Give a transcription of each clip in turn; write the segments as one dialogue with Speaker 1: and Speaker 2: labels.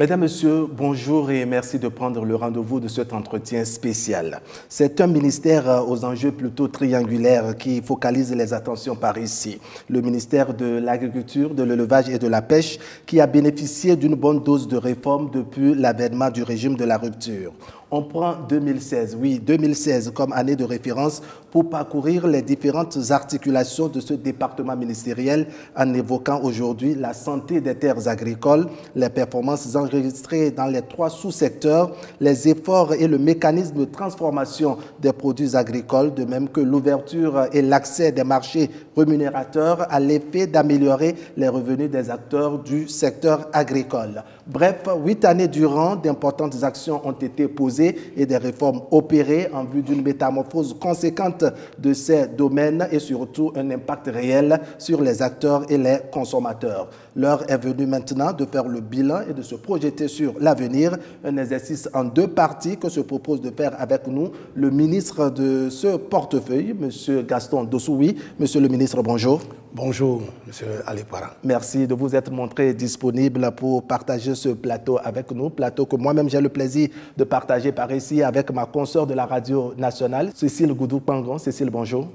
Speaker 1: Mesdames, Messieurs, bonjour et merci de prendre le rendez-vous de cet entretien spécial. C'est un ministère aux enjeux plutôt triangulaires qui focalise les attentions par ici. Le ministère de l'Agriculture, de l'Élevage et de la Pêche qui a bénéficié d'une bonne dose de réforme depuis l'avènement du régime de la rupture. On prend 2016, oui, 2016 comme année de référence pour parcourir les différentes articulations de ce département ministériel en évoquant aujourd'hui la santé des terres agricoles, les performances enregistrées dans les 3 sous-secteurs, les efforts et le mécanisme de transformation des produits agricoles, de même que l'ouverture et l'accès des marchés rémunérateurs à l'effet d'améliorer les revenus des acteurs du secteur agricole. Bref, 8 années durant, d'importantes actions ont été posées et des réformes opérées en vue d'une métamorphose conséquente de ces domaines et surtout un impact réel sur les acteurs et les consommateurs. L'heure est venue maintenant de faire le bilan et de se projeter sur l'avenir, un exercice en 2 parties que se propose de faire avec nous le ministre de ce portefeuille, M. Gaston Dossoui. Monsieur le ministre, bonjour.
Speaker 2: Bonjour, M. Ali Para.
Speaker 1: Merci de vous être montré disponible pour partager ce plateau avec nous, plateau que moi-même j'ai le plaisir de partager par ici avec ma consoeur de la radio nationale, Cécile Goudou-Pangon. Cécile, bonjour.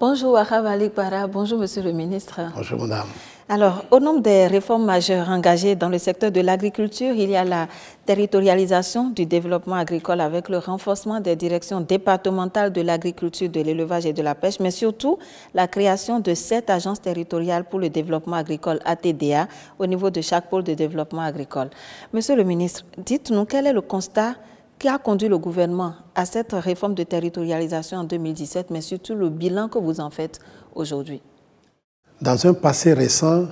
Speaker 3: Bonjour, Ahab Ali Para. Bonjour, Monsieur le ministre.
Speaker 2: Bonjour, madame.
Speaker 3: Alors, au nombre des réformes majeures engagées dans le secteur de l'agriculture, il y a la territorialisation du développement agricole avec le renforcement des directions départementales de l'agriculture, de l'élevage et de la pêche, mais surtout la création de 7 agences territoriales pour le développement agricole ATDA au niveau de chaque pôle de développement agricole. Monsieur le ministre, dites-nous quel est le constat qui a conduit le gouvernement à cette réforme de territorialisation en 2017, mais surtout le bilan que vous en faites aujourd'hui?
Speaker 2: Dans un passé récent,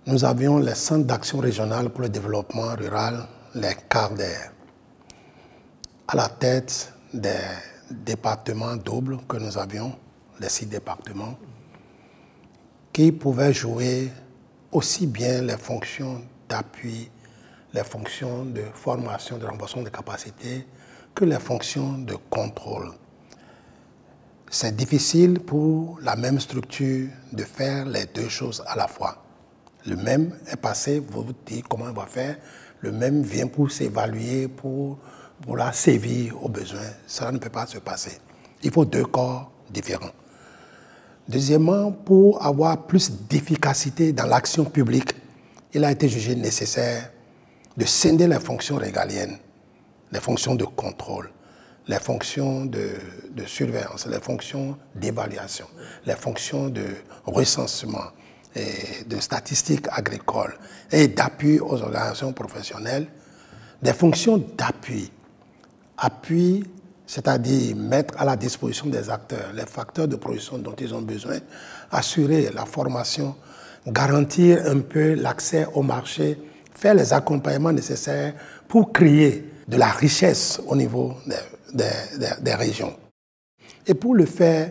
Speaker 2: nous avions les centres d'action régionale pour le développement rural, les CARDER, à la tête des départements doubles que nous avions, les 6 départements, qui pouvaient jouer aussi bien les fonctions d'appui, les fonctions de formation, de renforcement des capacités, que les fonctions de contrôle. C'est difficile pour la même structure de faire les 2 choses à la fois. Le même est passé, vous vous dites comment on va faire, le même vient pour s'évaluer, pour la sévir aux besoins. Ça ne peut pas se passer. Il faut 2 corps différents. Deuxièmement, pour avoir plus d'efficacité dans l'action publique, il a été jugé nécessaire de scinder les fonctions régaliennes, les fonctions de contrôle, les fonctions de surveillance, les fonctions d'évaluation, les fonctions de recensement, et de statistiques agricoles et d'appui aux organisations professionnelles, des fonctions d'appui. Appui, c'est-à-dire mettre à la disposition des acteurs les facteurs de production dont ils ont besoin, assurer la formation, garantir un peu l'accès au marché, faire les accompagnements nécessaires pour créer de la richesse au niveau des régions. Et pour le faire,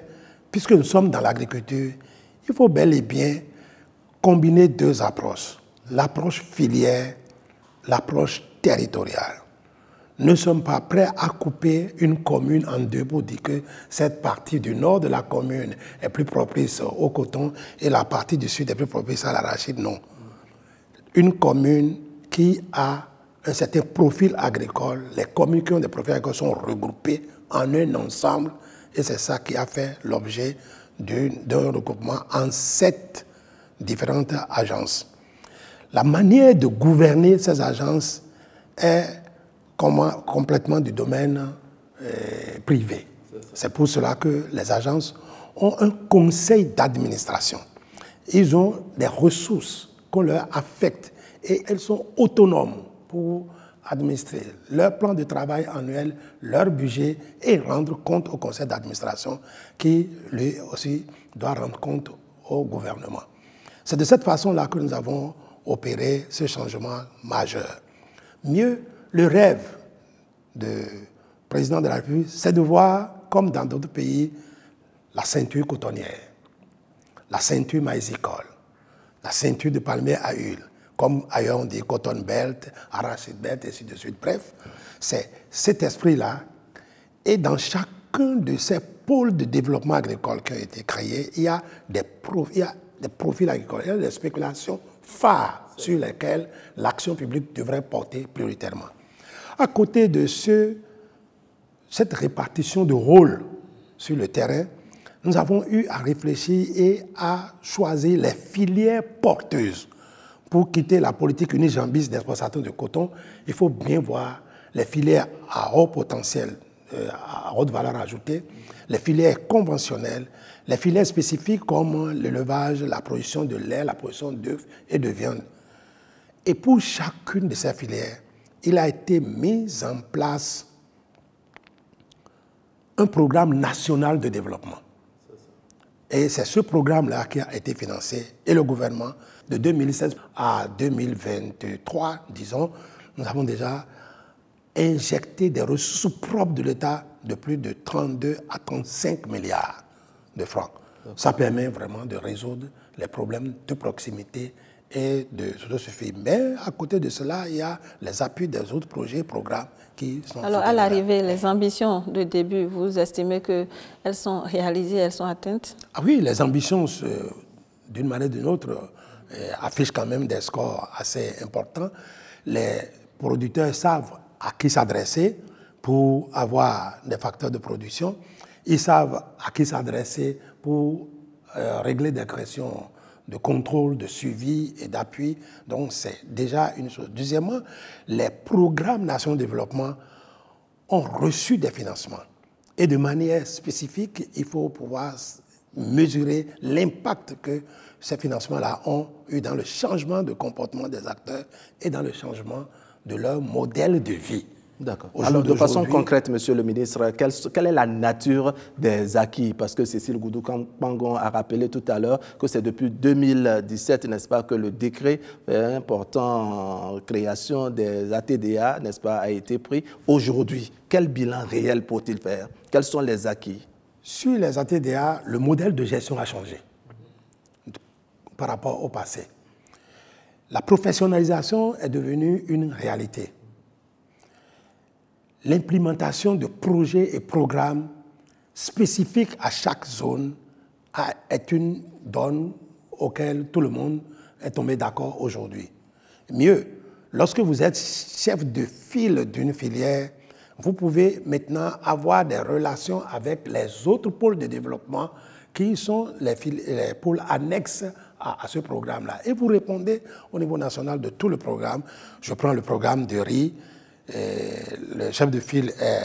Speaker 2: puisque nous sommes dans l'agriculture, il faut bel et bien combiner 2 approches. L'approche filière, l'approche territoriale. Nous ne sommes pas prêts à couper une commune en 2 pour dire que cette partie du nord de la commune est plus propice au coton et la partie du sud est plus propice à l'arachide. Non. Une commune qui a un certain profil agricole, les communes qui ont des profils agricoles sont regroupées en un ensemble et c'est ça qui a fait l'objet d'un regroupement en 7 différentes agences. La manière de gouverner ces agences est complètement du domaine privé. C'est pour cela que les agences ont un conseil d'administration. Ils ont des ressources qu'on leur affecte et elles sont autonomes pour administrer leur plan de travail annuel, leur budget et rendre compte au conseil d'administration qui, lui aussi, doit rendre compte au gouvernement. C'est de cette façon-là que nous avons opéré ce changement majeur. Mieux, le rêve du président de la République, c'est de voir, comme dans d'autres pays, la ceinture cotonnière, la ceinture maïsicole, la ceinture de palmier à huile, comme ailleurs on dit cotton belt, arachide belt, et ainsi de suite. Bref, c'est cet esprit-là. Et dans chacun de ces pôles de développement agricole qui ont été créés, il y a des profils agricoles, il y a des spéculations phares sur lesquels l'action publique devrait porter prioritairement. À côté de cette répartition de rôles sur le terrain, nous avons eu à réfléchir et à choisir les filières porteuses. Pour quitter la politique unijambiste d'exploitation de coton, il faut bien voir les filières à haut potentiel, à haute valeur ajoutée, les filières conventionnelles, les filières spécifiques comme l'élevage, la production de lait, la production d'œufs et de viande. Et pour chacune de ces filières, il a été mis en place un programme national de développement. Et c'est ce programme-là qui a été financé. Et le gouvernement, de 2016 à 2023, disons, nous avons déjà injecté des ressources propres de l'État de plus de 32 à 35 milliards de francs. Ça permet vraiment de résoudre les problèmes de proximité et de suffit. Mais à côté de cela, il y a les appuis des autres projets, programmes qui sont...
Speaker 3: Alors, à l'arrivée, les ambitions de début, vous estimez qu'elles sont réalisées, elles sont atteintes?
Speaker 2: Ah oui, les ambitions, d'une manière ou d'une autre, affichent quand même des scores assez importants. Les producteurs savent à qui s'adresser pour avoir des facteurs de production. Ils savent à qui s'adresser pour régler des questions de contrôle, de suivi et d'appui. Donc, c'est déjà une chose. Deuxièmement, les programmes nationaux de développement ont reçu des financements. Et de manière spécifique, il faut pouvoir mesurer l'impact que ces financements-là ont eu dans le changement de comportement des acteurs et dans le changement de leur modèle de vie.
Speaker 1: D'accord. Alors, de façon concrète, Monsieur le ministre, quelle est la nature des acquis? Parce que Cécile Goudou-Kpangon a rappelé tout à l'heure que c'est depuis 2017, n'est-ce pas, que le décret portant création des ATDA, n'est-ce pas, a été pris. Aujourd'hui, quel bilan réel faut-il faire? Quels sont les acquis?
Speaker 2: Sur les ATDA, le modèle de gestion a changé par rapport au passé. La professionnalisation est devenue une réalité. L'implémentation de projets et programmes spécifiques à chaque zone est une donne auquel tout le monde est tombé d'accord aujourd'hui. Mieux, lorsque vous êtes chef de file d'une filière, vous pouvez maintenant avoir des relations avec les autres pôles de développement qui sont les pôles annexes à ce programme-là. Et vous répondez au niveau national de tout le programme. Je prends le programme de riz. Le chef de file est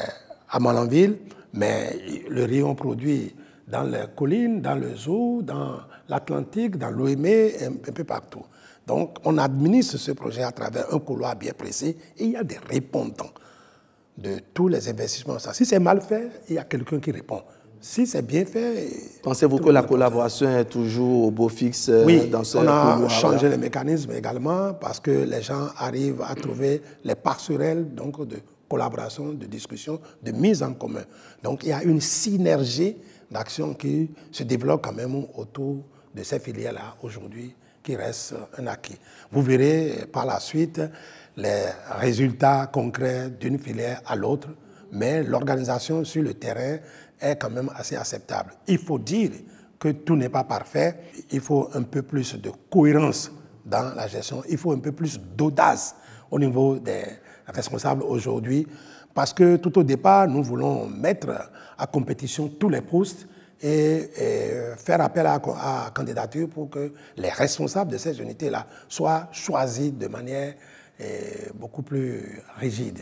Speaker 2: à Malanville, mais le riz on produit dans les collines, dans le zoo, dans l'Atlantique, dans l'Ouémé, un peu partout. Donc on administre ce projet à travers un couloir bien précis et il y a des répondants de tous les investissements. Si c'est mal fait, il y a quelqu'un qui répond. Si c'est bien fait...
Speaker 1: Pensez-vous que la collaboration est toujours au beau fixe dans ce couloir?
Speaker 2: Oui, on a changé les mécanismes également parce que les gens arrivent à trouver les passerelles donc, de collaboration, de discussion, de mise en commun. Donc il y a une synergie d'action qui se développe quand même autour de ces filières-là aujourd'hui qui reste un acquis. Vous verrez par la suite les résultats concrets d'une filière à l'autre, mais l'organisation sur le terrain est quand même assez acceptable. Il faut dire que tout n'est pas parfait. Il faut un peu plus de cohérence dans la gestion. Il faut un peu plus d'audace au niveau des responsables aujourd'hui. Parce que tout au départ, nous voulons mettre à compétition tous les postes et faire appel à candidature pour que les responsables de ces unités-là soient choisis de manière beaucoup plus rigide.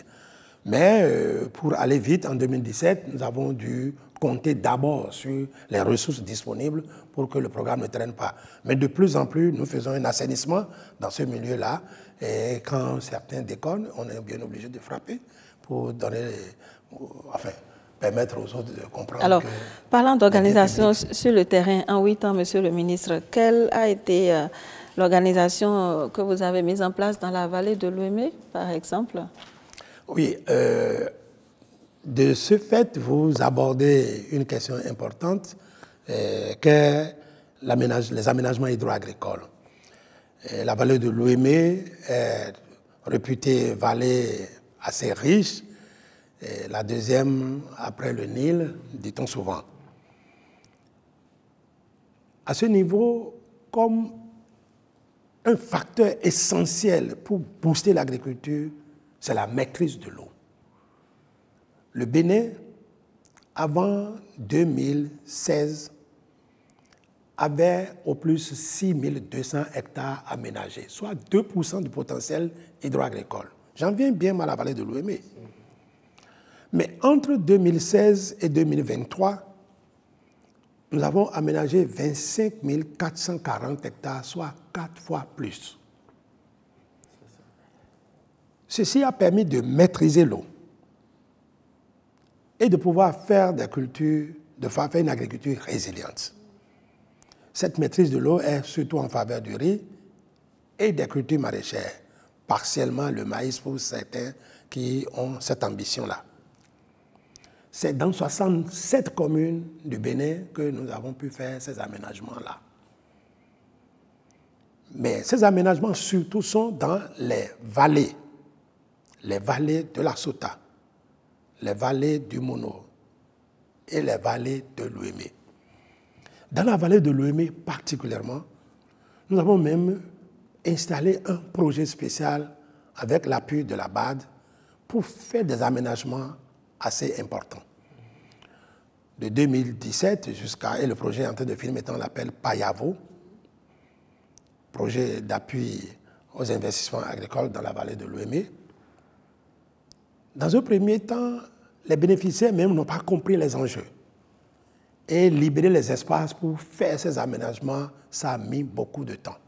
Speaker 2: Mais pour aller vite, en 2017, nous avons dû compter d'abord sur les ressources disponibles pour que le programme ne traîne pas. Mais de plus en plus, nous faisons un assainissement dans ce milieu-là. Et quand certains déconnent, on est bien obligé de frapper pour donner, permettre aux autres de comprendre.
Speaker 3: Alors, parlant d'organisation sur le terrain, en 8 ans, Monsieur le ministre, quelle a été l'organisation que vous avez mise en place dans la vallée de l'Ouémé, par exemple?
Speaker 2: Oui, de ce fait, vous abordez une question importante qu'est les aménagements hydro-agricoles. La vallée de l'Ouémé est réputée vallée assez riche, la deuxième après le Nil, dit-on souvent. À ce niveau, comme un facteur essentiel pour booster l'agriculture, c'est la maîtrise de l'eau. Le Bénin, avant 2016, avait au plus 6200 hectares aménagés, soit 2% du potentiel hydroagricole. J'en viens bien à la vallée de l'Ouémé. Mais entre 2016 et 2023, nous avons aménagé 25 440 hectares, soit 4 fois plus. Ceci a permis de maîtriser l'eau et de pouvoir faire des cultures, de faire une agriculture résiliente. Cette maîtrise de l'eau est surtout en faveur du riz et des cultures maraîchères, partiellement le maïs pour certains qui ont cette ambition-là. C'est dans 67 communes du Bénin que nous avons pu faire ces aménagements-là. Mais ces aménagements surtout sont dans les vallées de la Sota, les vallées du Mono et les vallées de l'Ouémé. Dans la vallée de l'Ouémé particulièrement, nous avons même installé un projet spécial avec l'appui de la BAD pour faire des aménagements assez importants. De 2017 jusqu'à, et le projet est en train de finir maintenant, on l'appelle Payavo, projet d'appui aux investissements agricoles dans la vallée de l'Ouémé. Dans un premier temps, les bénéficiaires même n'ont pas compris les enjeux. Et libérer les espaces pour faire ces aménagements, ça a mis beaucoup de temps.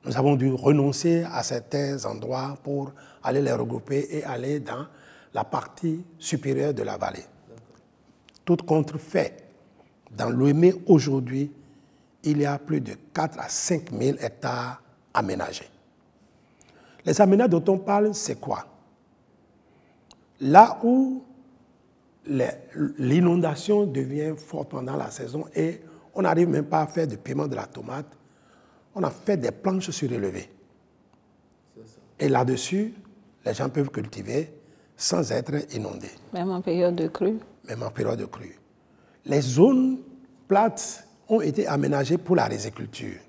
Speaker 2: Nous avons dû renoncer à certains endroits pour aller les regrouper et aller dans la partie supérieure de la vallée. Tout compte fait, dans l'Ouémé aujourd'hui, il y a plus de 4 à 5 000 hectares aménagés. Les aménagements dont on parle, c'est quoi? Là où l'inondation devient forte pendant la saison et on n'arrive même pas à faire de paiement de la tomate, on a fait des planches surélevées. Et là-dessus, les gens peuvent cultiver sans être inondés.
Speaker 3: Même en période de crue.
Speaker 2: Même en période de crue. Les zones plates ont été aménagées pour la riziculture.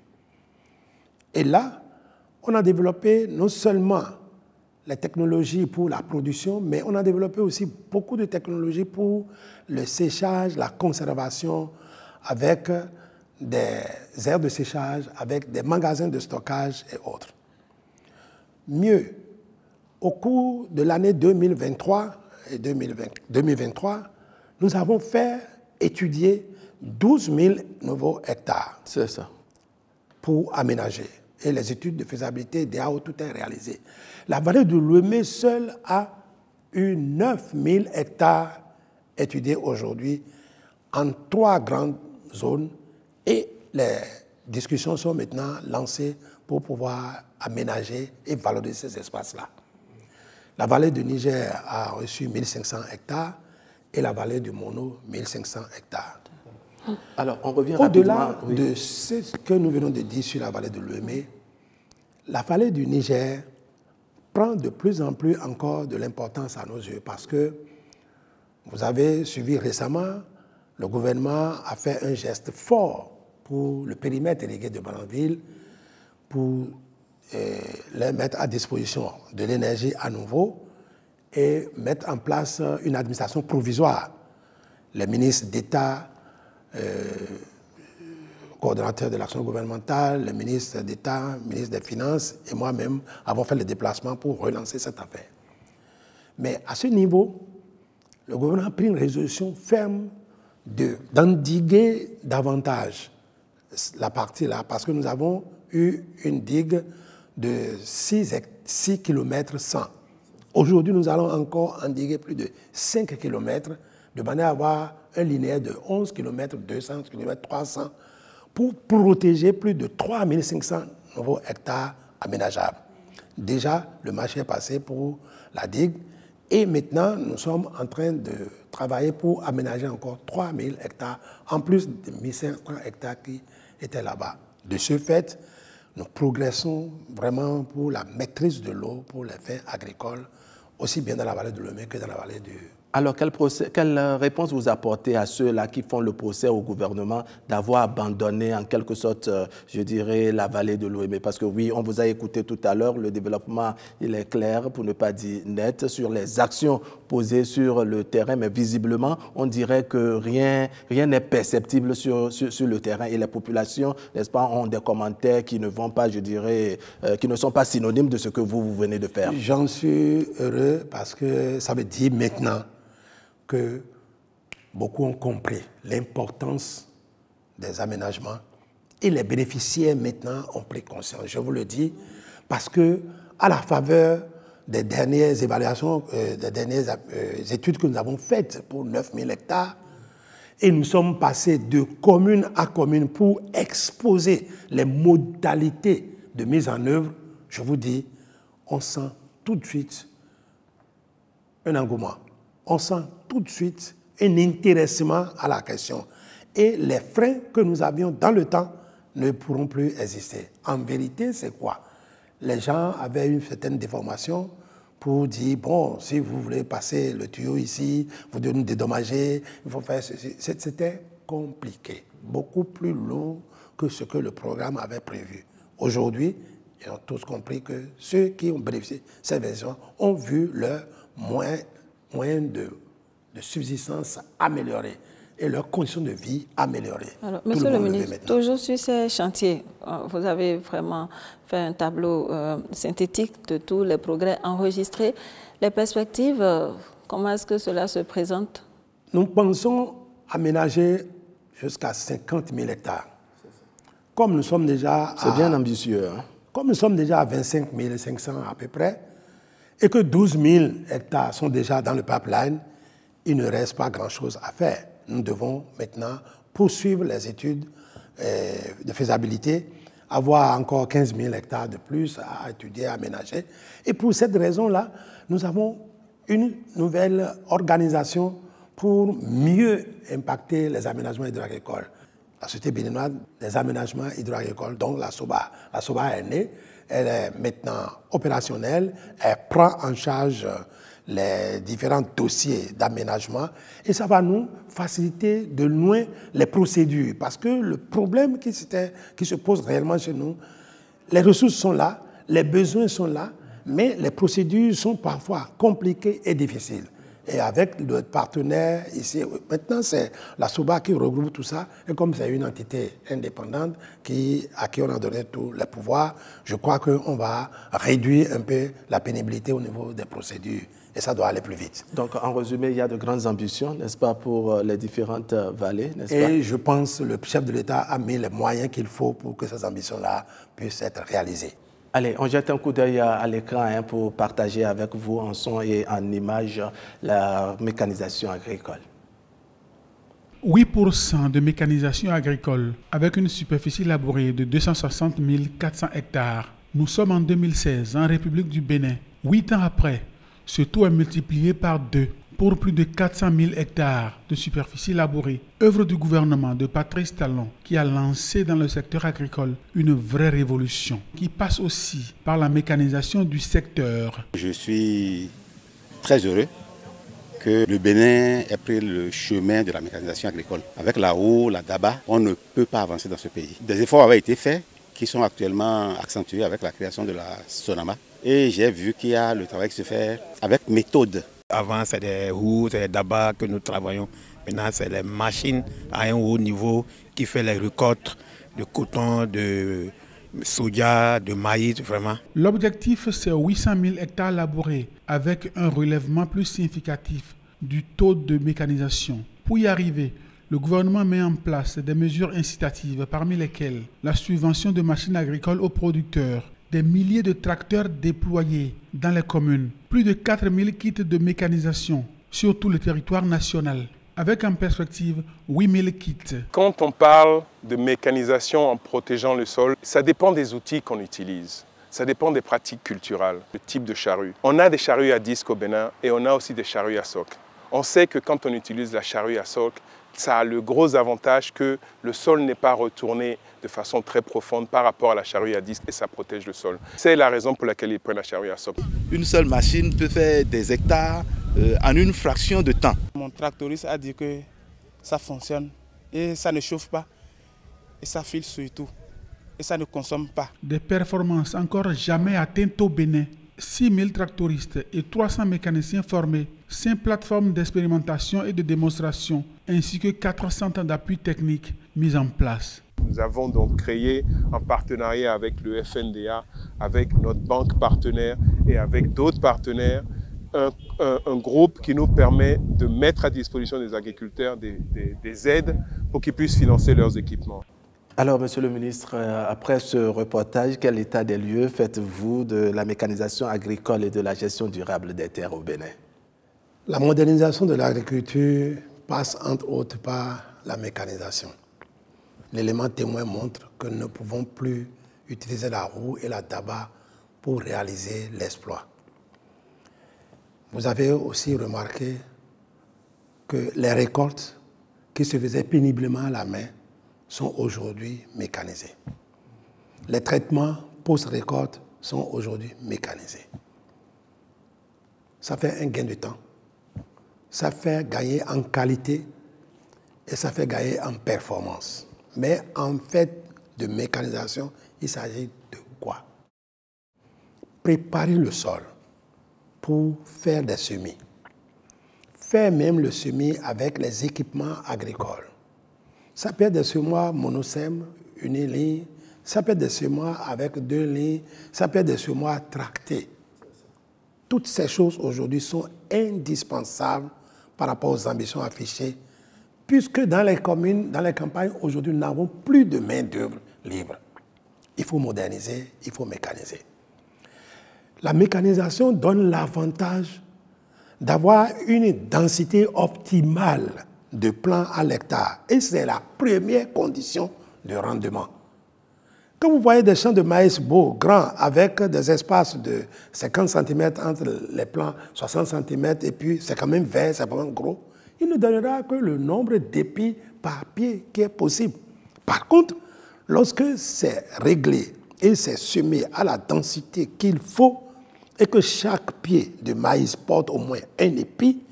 Speaker 2: Et là, on a développé non seulement les technologies pour la production, mais on a développé aussi beaucoup de technologies pour le séchage, la conservation, avec des aires de séchage, avec des magasins de stockage et autres. Mieux, au cours de l'année 2023 et 2023, nous avons fait étudier 12 000 nouveaux hectares.
Speaker 1: C'est ça.
Speaker 2: Pour aménager. Et les études de faisabilité DAO, tout est réalisé. La vallée de l'Ouémé seule a eu 9 000 hectares étudiés aujourd'hui en 3 grandes zones et les discussions sont maintenant lancées pour pouvoir aménager et valoriser ces espaces-là. La vallée du Niger a reçu 1500 hectares et la vallée du Mono 1500 hectares.
Speaker 1: Alors, on revient rapidement.
Speaker 2: Au-delà de ce que nous venons de dire sur la vallée de l'Ouémé, la vallée du Niger prend de plus en plus encore de l'importance à nos yeux parce que vous avez suivi récemment, le gouvernement a fait un geste fort pour le périmètre irrigué de Bananville pour les mettre à disposition de l'énergie à nouveau et mettre en place une administration provisoire. Les ministres d'État, coordonnateur de l'action gouvernementale, le ministre d'État, ministre des Finances et moi-même avons fait le déplacement pour relancer cette affaire. Mais à ce niveau, le gouvernement a pris une résolution ferme d'endiguer davantage la partie là, parce que nous avons eu une digue de 6 km 100. Aujourd'hui, nous allons encore endiguer plus de 5 km, de manière à avoir un linéaire de 11 km, 200 km, 300, pour protéger plus de 3500 nouveaux hectares aménageables. Déjà, le marché est passé pour la digue et maintenant, nous sommes en train de travailler pour aménager encore 3000 hectares, en plus des 1500 hectares qui étaient là-bas. De ce fait, nous progressons vraiment pour la maîtrise de l'eau, pour les fins agricoles, aussi bien dans la vallée de l'Ouémé que dans la vallée
Speaker 1: Alors, quelle réponse vous apportez à ceux-là qui font le procès au gouvernement d'avoir abandonné en quelque sorte, je dirais, la vallée de l'Ouémé? Parce que oui, on vous a écouté tout à l'heure, le développement, il est clair, pour ne pas dire net, sur les actions posées sur le terrain, mais visiblement, on dirait que rien n'est perceptible sur le terrain et les populations, n'est-ce pas, ont des commentaires qui ne vont pas, je dirais, qui ne sont pas synonymes de ce que vous venez de faire.
Speaker 2: J'en suis heureux parce que ça veut dire maintenant que beaucoup ont compris l'importance des aménagements et les bénéficiaires maintenant ont pris conscience. Je vous le dis parce que à la faveur des dernières évaluations, des dernières études que nous avons faites pour 9000 hectares, et nous sommes passés de commune à commune pour exposer les modalités de mise en œuvre, je vous dis, on sent tout de suite un engouement. On sent tout de suite un intéressement à la question. Et les freins que nous avions dans le temps ne pourront plus exister. En vérité, c'est quoi? Les gens avaient une certaine déformation pour dire, bon, si vous voulez passer le tuyau ici, vous devez nous dédommager, il faut faire ceci. C'était compliqué, beaucoup plus lourd que ce que le programme avait prévu. Aujourd'hui, ils ont tous compris que ceux qui ont bénéficié de cette version ont vu leurs moyens de subsistance améliorés et leurs conditions de vie améliorées.
Speaker 3: Alors, Monsieur le ministre, toujours sur ces chantiers, vous avez vraiment fait un tableau synthétique de tous les progrès enregistrés. Les perspectives, comment est-ce que cela se présente?
Speaker 2: Nous pensons aménager jusqu'à 50 000 hectares. Comme nous sommes déjà
Speaker 1: C'est bien ambitieux. Hein?
Speaker 2: Comme nous sommes déjà à 25 500 à peu près, et que 12 000 hectares sont déjà dans le pipeline, il ne reste pas grand-chose à faire. Nous devons maintenant poursuivre les études de faisabilité, avoir encore 15 000 hectares de plus à étudier, à aménager. Et pour cette raison-là, nous avons une nouvelle organisation pour mieux impacter les aménagements hydro-agricoles. La Société béninoise des aménagements hydro-agricoles, donc la SOBA. La SOBA est née, elle est maintenant opérationnelle, elle prend en charge les différents dossiers d'aménagement et ça va nous faciliter de loin les procédures parce que le problème qui se pose réellement chez nous, les ressources sont là, les besoins sont là, mais les procédures sont parfois compliquées et difficiles. Et avec notre partenaire ici, maintenant c'est la SOBA qui regroupe tout ça, et comme c'est une entité indépendante à qui on a donné tous les pouvoirs, je crois qu'on va réduire un peu la pénibilité au niveau des procédures, et ça doit aller plus vite.
Speaker 1: Donc en résumé, il y a de grandes ambitions, n'est-ce pas, pour les différentes vallées, n'est-ce pas?
Speaker 2: Et je pense que le chef de l'État a mis les moyens qu'il faut pour que ces ambitions-là puissent être réalisées.
Speaker 1: Allez, on jette un coup d'œil à l'écran pour partager avec vous en son et en image la mécanisation agricole.
Speaker 4: 8% de mécanisation agricole avec une superficie labourée de 260 400 hectares. Nous sommes en 2016 en République du Bénin. 8 ans après, ce taux est multiplié par 2 pour plus de 400 000 hectares de superficie labourée. Œuvre du gouvernement de Patrice Talon qui a lancé dans le secteur agricole une vraie révolution qui passe aussi par la mécanisation du secteur.
Speaker 5: Je suis très heureux que le Bénin ait pris le chemin de la mécanisation agricole. Avec la OU, la DABA, on ne peut pas avancer dans ce pays. Des efforts avaient été faits qui sont actuellement accentués avec la création de la SONAMA. Et j'ai vu qu'il y a le travail qui se fait avec méthode.
Speaker 6: Avant, c'est des roues, c'est des dabas que nous travaillons. Maintenant, c'est les machines à un haut niveau qui font les récoltes de coton, de soja, de maïs, vraiment.
Speaker 4: L'objectif, c'est 800 000 hectares labourés avec un relèvement plus significatif du taux de mécanisation. Pour y arriver, le gouvernement met en place des mesures incitatives, parmi lesquelles la subvention de machines agricoles aux producteurs, des milliers de tracteurs déployés dans les communes, plus de 4 000 kits de mécanisation sur tout le territoire national, avec en perspective 8 000 kits.
Speaker 7: Quand on parle de mécanisation en protégeant le sol, ça dépend des outils qu'on utilise. Ça dépend des pratiques culturelles, le type de charrue. On a des charrues à disque au Bénin et on a aussi des charrues à soc. On sait que quand on utilise la charrue à soc, ça a le gros avantage que le sol n'est pas retourné de façon très profonde par rapport à la charrue à disque et ça protège le sol. C'est la raison pour laquelle ils prennent la charrue à soc.
Speaker 8: Une seule machine peut faire des hectares en une fraction de temps.
Speaker 9: Mon tractoriste a dit que ça fonctionne et ça ne chauffe pas et ça file surtout et ça ne consomme pas.
Speaker 4: Des performances encore jamais atteintes au Bénin. 6 000 tractoristes et 300 mécaniciens formés, 5 plateformes d'expérimentation et de démonstration, ainsi que 4 centres d'appui technique mis en place.
Speaker 7: Nous avons donc créé en partenariat avec le FNDA, avec notre banque partenaire et avec d'autres partenaires, un groupe qui nous permet de mettre à disposition des agriculteurs des aides pour qu'ils puissent financer leurs équipements.
Speaker 1: Alors, Monsieur le ministre, après ce reportage, quel état des lieux faites-vous de la mécanisation agricole et de la gestion durable des terres au Bénin?
Speaker 2: La modernisation de l'agriculture passe entre autres par la mécanisation. L'élément témoin montre que nous ne pouvons plus utiliser la roue et la daba pour réaliser l'exploit. Vous avez aussi remarqué que les récoltes qui se faisaient péniblement à la main sont aujourd'hui mécanisés. Les traitements post-récolte sont aujourd'hui mécanisés. Ça fait un gain de temps, ça fait gagner en qualité et ça fait gagner en performance. Mais en fait de mécanisation, il s'agit de quoi? Préparer le sol pour faire des semis. Faire même le semis avec les équipements agricoles. Ça peut être des semoirs monocème, une ligne, ça peut être des semoirs avec 2 lignes, ça peut être des semoirs tractés. Toutes ces choses aujourd'hui sont indispensables par rapport aux ambitions affichées, puisque dans les communes, dans les campagnes, aujourd'hui, nous n'avons plus de main-d'œuvre libre. Il faut moderniser, il faut mécaniser. La mécanisation donne l'avantage d'avoir une densité optimale de plants à l'hectare. Et c'est la première condition de rendement. Quand vous voyez des champs de maïs beaux, grands, avec des espaces de 50 cm entre les plants, 60 cm, et puis c'est quand même vert, c'est vraiment gros, il ne donnera que le nombre d'épis par pied qui est possible. Par contre, lorsque c'est réglé et c'est semé à la densité qu'il faut, et que chaque pied de maïs porte au moins un épi,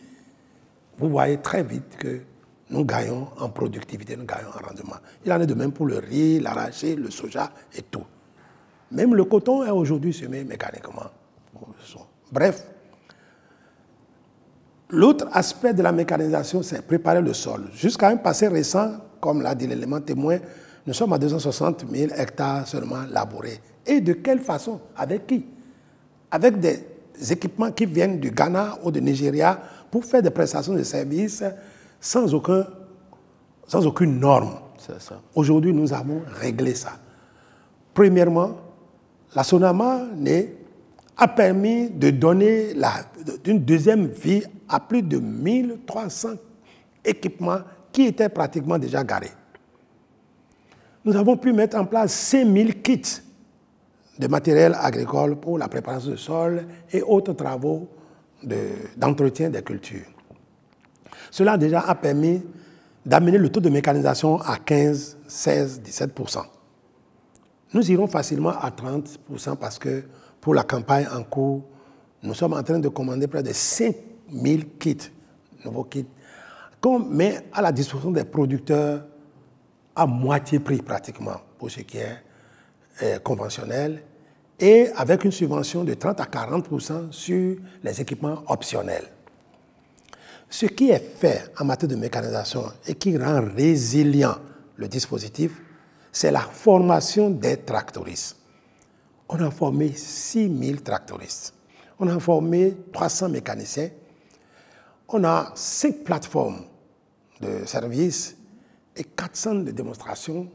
Speaker 2: vous voyez très vite que nous gagnons en productivité, nous gagnons en rendement. Il en est de même pour le riz, l'arachide, le soja et tout. Même le coton est aujourd'hui semé mécaniquement. Bref, l'autre aspect de la mécanisation, c'est préparer le sol. Jusqu'à un passé récent, comme l'a dit l'élément témoin, nous sommes à 260 000 hectares seulement labourés. Et de quelle façon? Avec qui? Avec des équipements qui viennent du Ghana ou du Nigeria pour faire des prestations de services sans aucune norme. Aujourd'hui, nous avons réglé ça. Premièrement, la SONAMA a permis de donner une deuxième vie à plus de 1300 équipements qui étaient pratiquement déjà garés. Nous avons pu mettre en place 5000 kits de matériel agricole pour la préparation du sol et autres travaux d'entretien des cultures. Cela déjà a permis d'amener le taux de mécanisation à 15, 16, 17%. Nous irons facilement à 30% parce que pour la campagne en cours, nous sommes en train de commander près de 5000 kits, nouveaux kits, qu'on met à la disposition des producteurs à moitié prix pratiquement pour ce qui est conventionnel et avec une subvention de 30 à 40% sur les équipements optionnels. Ce qui est fait en matière de mécanisation et qui rend résilient le dispositif, c'est la formation des tractoristes. On a formé 6000 tractoristes. On a formé 300 mécaniciens. On a 5 plateformes de services et 400 de démonstrations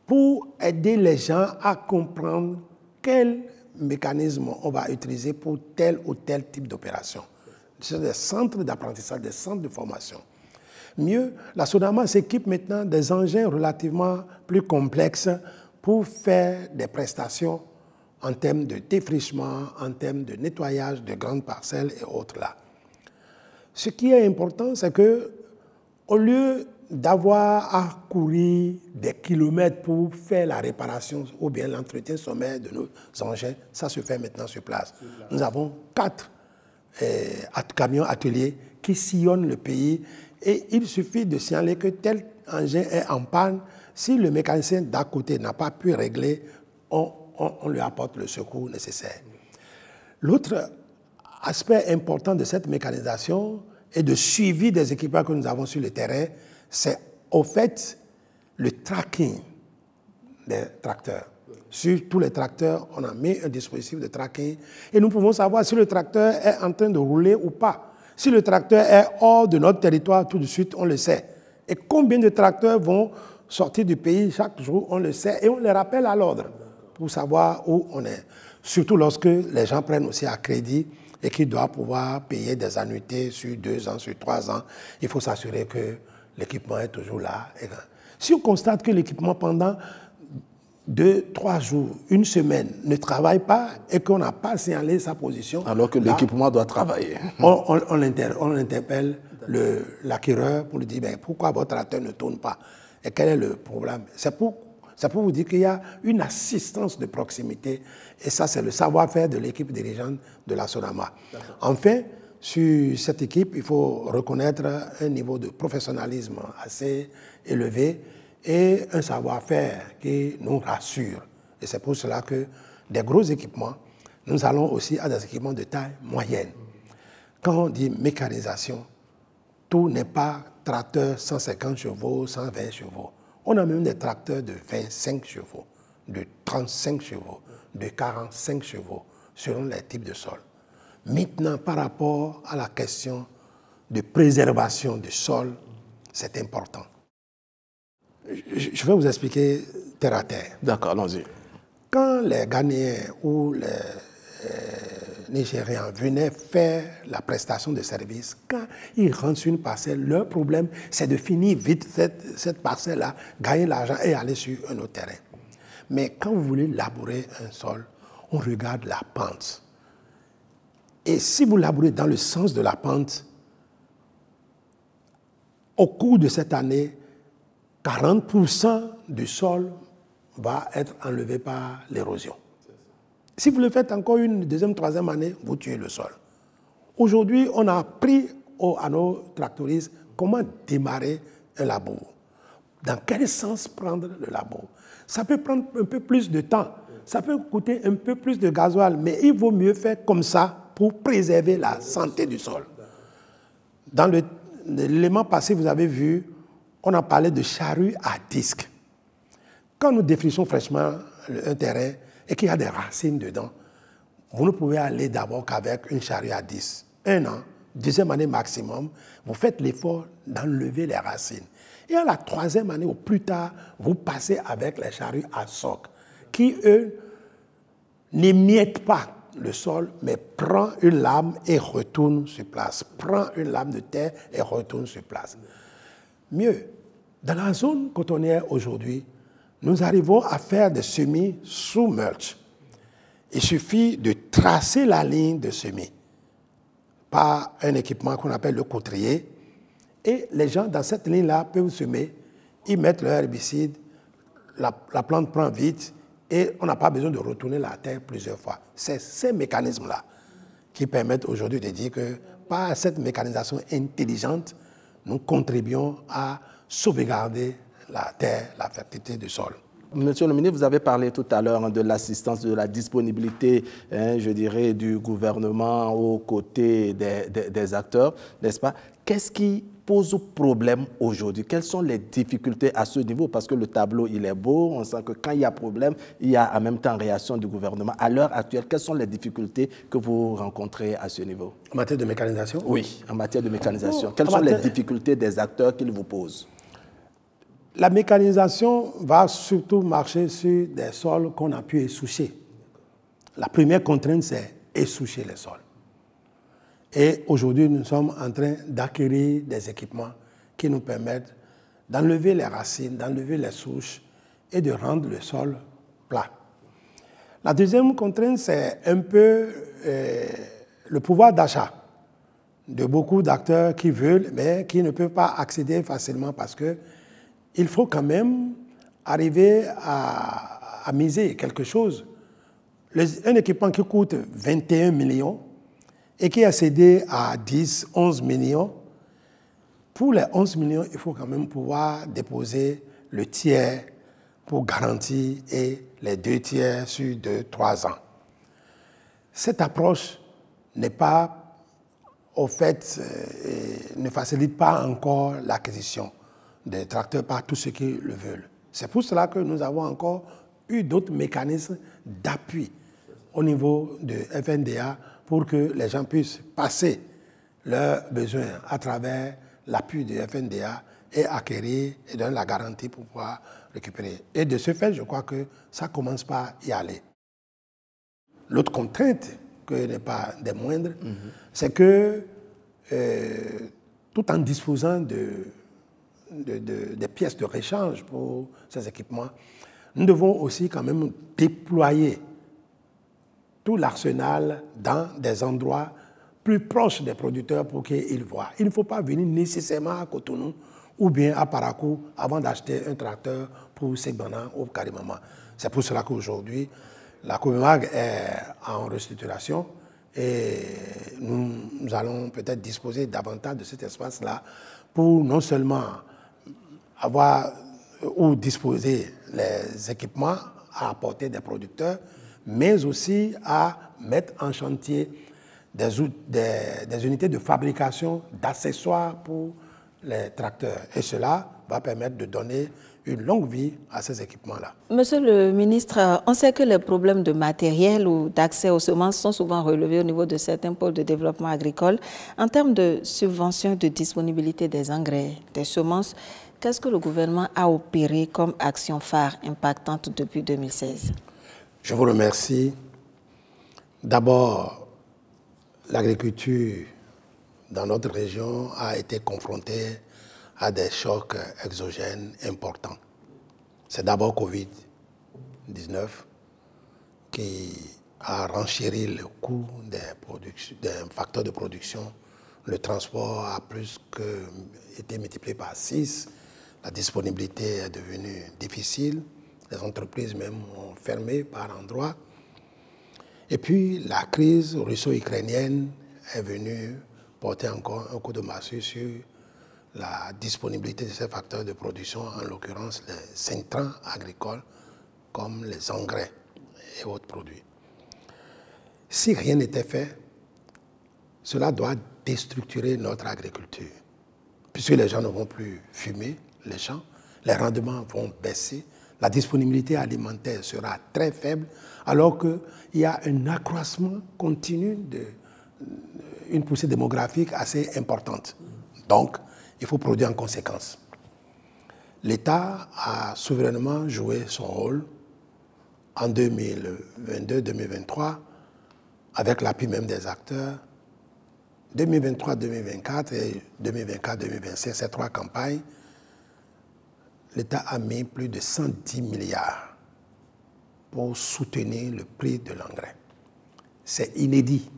Speaker 2: pour aider les gens à comprendre quel mécanisme on va utiliser pour tel ou tel type d'opération. Ce sont des centres d'apprentissage, des centres de formation. Mieux, la SONAMA s'équipe maintenant des engins relativement plus complexes pour faire des prestations en termes de défrichement, en termes de nettoyage de grandes parcelles et autres là. Ce qui est important, c'est que au lieu d'avoir à courir des kilomètres pour faire la réparation ou bien l'entretien sommaire de nos engins, ça se fait maintenant sur place. Nous avons 4 camions ateliers qui sillonnent le pays. Et il suffit de signaler que tel engin est en panne. Si le mécanicien d'à côté n'a pas pu régler, on lui apporte le secours nécessaire. L'autre aspect important de cette mécanisation et de suivi des équipements que nous avons sur le terrain, c'est au fait le tracking des tracteurs. Sur tous les tracteurs, on a mis un dispositif de tracking et nous pouvons savoir si le tracteur est en train de rouler ou pas. Si le tracteur est hors de notre territoire, tout de suite, on le sait. Et combien de tracteurs vont sortir du pays chaque jour, on le sait, et on les rappelle à l'ordre pour savoir où on est. Surtout lorsque les gens prennent aussi à crédit et qu'ils doivent pouvoir payer des annuités sur 2 ans, sur 3 ans. Il faut s'assurer que l'équipement est toujours là. Si on constate que l'équipement pendant 2, 3 jours, 1 semaine ne travaille pas et qu'on n'a pas signalé sa position...
Speaker 1: Alors que l'équipement doit travailler.
Speaker 2: On interpelle l'acquéreur pour lui dire ben, pourquoi votre tracteur ne tourne pas et quel est le problème. C'est pour vous dire qu'il y a une assistance de proximité et ça c'est le savoir-faire de l'équipe dirigeante de la SONAMA. Enfin, sur cette équipe, il faut reconnaître un niveau de professionnalisme assez élevé et un savoir-faire qui nous rassure. Et c'est pour cela que des gros équipements, nous allons aussi à des équipements de taille moyenne. Quand on dit mécanisation, tout n'est pas tracteur 150 chevaux, 120 chevaux. On a même des tracteurs de 25 chevaux, de 35 chevaux, de 45 chevaux, selon les types de sol. Maintenant, par rapport à la question de préservation du sol, c'est important. Je vais vous expliquer terre à terre.
Speaker 1: D'accord, allons-y.
Speaker 2: Quand les Ghanéens ou les Nigérians venaient faire la prestation de service, quand ils rentrent sur une parcelle, leur problème, c'est de finir vite cette parcelle-là, gagner l'argent et aller sur un autre terrain. Mais quand vous voulez labourer un sol, on regarde la pente. Et si vous labourez dans le sens de la pente, au cours de cette année, 40% du sol va être enlevé par l'érosion. Si vous le faites encore une deuxième, troisième année, vous tuez le sol. Aujourd'hui, on a appris à nos tractoristes comment démarrer un labour. Dans quel sens prendre le labour? Ça peut prendre un peu plus de temps, ça peut coûter un peu plus de gasoil, mais il vaut mieux faire comme ça pour préserver la santé du sol. Dans l'élément passé, vous avez vu, on a parlé de charrue à disque. Quand nous défrichons fraîchement un terrain et qu'il y a des racines dedans, vous ne pouvez aller d'abord qu'avec une charrue à disque. 1 an, 2e année maximum, vous faites l'effort d'enlever les racines. Et à la 3e année ou plus tard, vous passez avec les charrues à soc, qui, eux, n'émiettent pas le sol, mais prend une lame et retourne sur place. Prend une lame de terre et retourne sur place. Mieux, dans la zone cotonnière aujourd'hui, nous arrivons à faire des semis sous mulch. Il suffit de tracer la ligne de semis par un équipement qu'on appelle le cotrier. Et les gens dans cette ligne-là peuvent semer, ils mettent leur herbicide, la plante prend vite et on n'a pas besoin de retourner la terre plusieurs fois. C'est ces mécanismes-là qui permettent aujourd'hui de dire que par cette mécanisation intelligente, nous contribuons à sauvegarder la terre, la fertilité du sol.
Speaker 1: Monsieur le ministre, vous avez parlé tout à l'heure de l'assistance, de la disponibilité, je dirais, du gouvernement aux côtés des acteurs, n'est-ce pas? Qu'est-ce qui pose problème aujourd'hui? Quelles sont les difficultés à ce niveau? Parce que le tableau, il est beau, on sent que quand il y a problème, il y a en même temps réaction du gouvernement. À l'heure actuelle, quelles sont les difficultés que vous rencontrez à ce niveau?
Speaker 2: En matière de mécanisation?
Speaker 1: Oui, en matière de mécanisation. Quelles sont les difficultés des acteurs qu'ils vous posent?
Speaker 2: La mécanisation va surtout marcher sur des sols qu'on a pu essoucher. La première contrainte, c'est essoucher les sols. Et aujourd'hui, nous sommes en train d'acquérir des équipements qui nous permettent d'enlever les racines, d'enlever les souches et de rendre le sol plat. La deuxième contrainte, c'est un peu le pouvoir d'achat de beaucoup d'acteurs qui veulent, mais qui ne peuvent pas accéder facilement parce que il faut quand même arriver à miser quelque chose. Un équipement qui coûte 21 millions et qui est cédé à 10, 11 millions. Pour les 11 millions, il faut quand même pouvoir déposer le tiers pour garantie et les 2 tiers sur 2-3 ans. Cette approche n'est pas, au fait, ne facilite pas encore l'acquisition des tracteurs par tous ceux qui le veulent. C'est pour cela que nous avons encore eu d'autres mécanismes d'appui au niveau de FNDA pour que les gens puissent passer leurs besoins à travers l'appui de FNDA et acquérir et donner la garantie pour pouvoir récupérer. Et de ce fait, je crois que ça commence par y aller. L'autre contrainte, que n'est pas des moindres, c'est que tout en disposant des pièces de réchange pour ces équipements, nous devons aussi quand même déployer tout l'arsenal dans des endroits plus proches des producteurs pour qu'ils voient. Il ne faut pas venir nécessairement à Cotonou ou bien à Parakou avant d'acheter un tracteur pour Segbana ou Karimama. C'est pour cela qu'aujourd'hui, la Comimague est en restructuration et nous allons peut-être disposer davantage de cet espace-là pour non seulement avoir ou disposer les équipements à apporter des producteurs, mais aussi à mettre en chantier des unités de fabrication d'accessoires pour les tracteurs. Et cela va permettre de donner une longue vie à ces équipements-là.
Speaker 3: Monsieur le ministre, on sait que les problèmes de matériel ou d'accès aux semences sont souvent relevés au niveau de certains pôles de développement agricole. En termes de subvention de disponibilité des engrais, des semences, qu'est-ce que le gouvernement a opéré comme action phare impactante depuis 2016?
Speaker 2: Je vous remercie. D'abord, l'agriculture dans notre région a été confrontée à des chocs exogènes importants. C'est d'abord Covid-19 qui a renchéri le coût des facteurs de production. Le transport a été multiplié par 6. La disponibilité est devenue difficile. Les entreprises même ont fermé par endroits. Et puis la crise russo-ukrainienne est venue porter encore un coup de massue sur la disponibilité de ces facteurs de production, en l'occurrence les intrants agricoles comme les engrais et autres produits. Si rien n'était fait, cela doit déstructurer notre agriculture, puisque les gens ne vont plus fumer les champs, les rendements vont baisser, la disponibilité alimentaire sera très faible, alors qu'il y a un accroissement continu, une poussée démographique assez importante. Donc, il faut produire en conséquence. L'État a souverainement joué son rôle en 2022-2023, avec l'appui même des acteurs. 2023-2024 et 2024-2025, ces 3 campagnes, l'État a mis plus de 110 milliards pour soutenir le prix de l'engrais. C'est inédit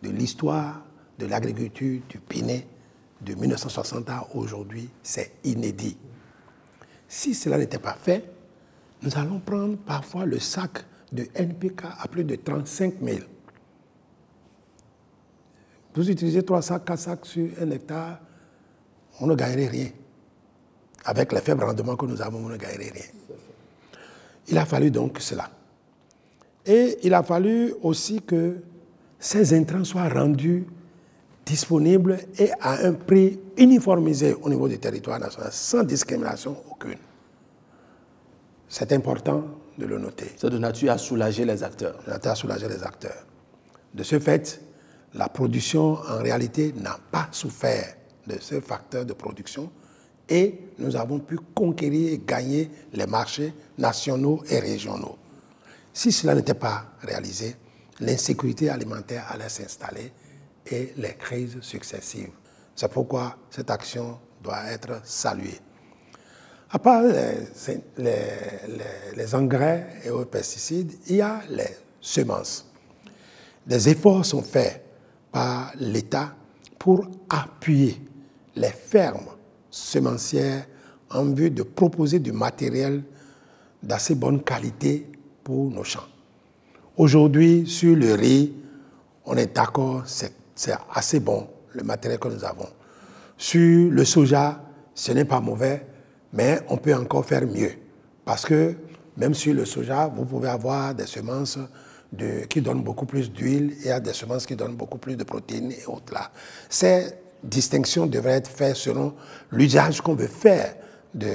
Speaker 2: de l'histoire de l'agriculture du Bénin de 1960 à aujourd'hui, c'est inédit. Si cela n'était pas fait, nous allons prendre parfois le sac de NPK à plus de 35 000. Vous utilisez 3 sacs, 4 sacs sur 1 hectare, on ne gagnerait rien. Avec les faibles rendements que nous avons, on ne gagnerait rien. Il a fallu donc cela. Et il a fallu aussi que ces intrants soient rendus disponibles et à un prix uniformisé au niveau du territoire national, sans discrimination aucune. C'est important de le noter.
Speaker 1: C'est de nature à soulager les acteurs.
Speaker 2: De nature à soulager les acteurs. De ce fait, la production, en réalité, n'a pas souffert de ce facteur de production et nous avons pu conquérir et gagner les marchés nationaux et régionaux. Si cela n'était pas réalisé, l'insécurité alimentaire allait s'installer et les crises successives. C'est pourquoi cette action doit être saluée. À part les engrais et autres pesticides, il y a les semences. Des efforts sont faits par l'État pour appuyer les fermes semencières en vue de proposer du matériel d'assez bonne qualité pour nos champs. Aujourd'hui, sur le riz, on est d'accord, c'est assez bon, le matériel que nous avons. Sur le soja, ce n'est pas mauvais, mais on peut encore faire mieux. Parce que même sur le soja, vous pouvez avoir des semences qui donnent beaucoup plus d'huile et il y a des semences qui donnent beaucoup plus de protéines et autres là. Ces distinctions devraient être faites selon l'usage qu'on veut faire de